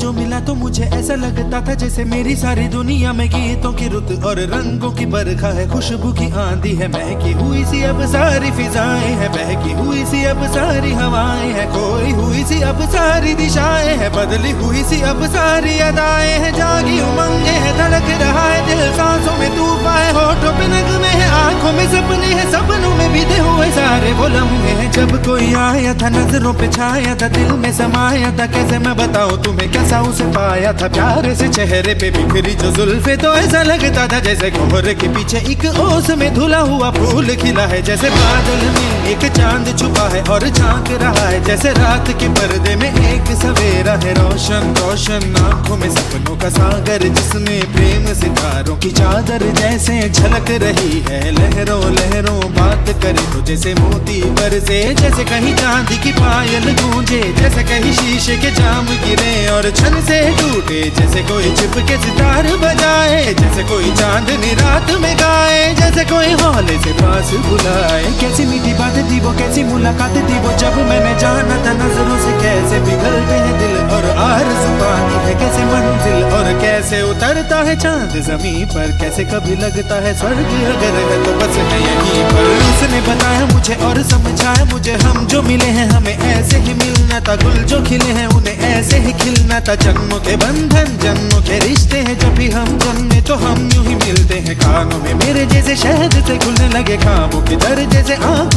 जो मिला तो मुझे ऐसा लगता था जैसे मेरी सारी दुनिया में गीतों की रुत और रंगों की बरखा है, खुशबू की आंधी है, महकी हुई सी अब सारी फिजाएं है, बहकी हुई सी अब सारी हवाएं है, खोई हुई सी अब सारी दिशाएं है, बदली हुई सी अब सारी अदाएं है, जागी उमंगे है, धड़क रहा है दिल, सांसों में तूफान है, होठों पे नगमे है, आंखों में सपने हैं, सपनों में बीते हुए सारे वो लम्हे हैं। जब कोई आया था नजरों पे छाया था, दिल में समाया था, कैसे मैं बताऊं तुम्हें कैसा उसे पाया था, प्यारे से चेहरे पे बिखरी जो जुल्फे तो ऐसा लगता था जैसे कोहरे के पीछे एक ओस में धुला हुआ फूल खिला है, जैसे बादल में एक चांद छुपा है और झांक रहा है, जैसे रात के पर्दे में एक सवेरा है, रोशन रोशन आंखों में सपनों का सागर, जिसमें प्रेम सितारों की चादर जैसे झलक रही है, लहरों लहरों बात करे तो जैसे मोती बरसे, जैसे कहीं चांदी की पायल गूंजे, जैसे कहीं शीशे के जाम गिरे और छन से टूटे, जैसे कोई छिप के सितार बजाए, जैसे कोई चांदनी रात में गाए, जैसे कोई हौले से पास बुलाए। कैसी मीठी बातें थी वो, कैसी मुलाकातें थी वो, जब मैंने जाना था नजरों से कैसे पिघलते हैं दिल और आरज़ू पानी है कैसे मंजिल, और कैसे उतरता है चांद जमीन पर, कैसे कभी लगता है स्वर्ग अगर है तो बस है यहीं पर। उसने बताया मुझे और समझाया मुझे, हम जो मिले हैं हमें ऐसे ही मिलना था, गुल जो खिले हैं उन्हें ऐसे ही खिलना था, जन्मों के बंधन जन्मों के रिश्ते हैं, जब भी हम जन्मे तो हम यूं ही मिलते हैं, कानों में मेरे जैसे शहद से खुलने लगे खामों के दर, जैसे आँख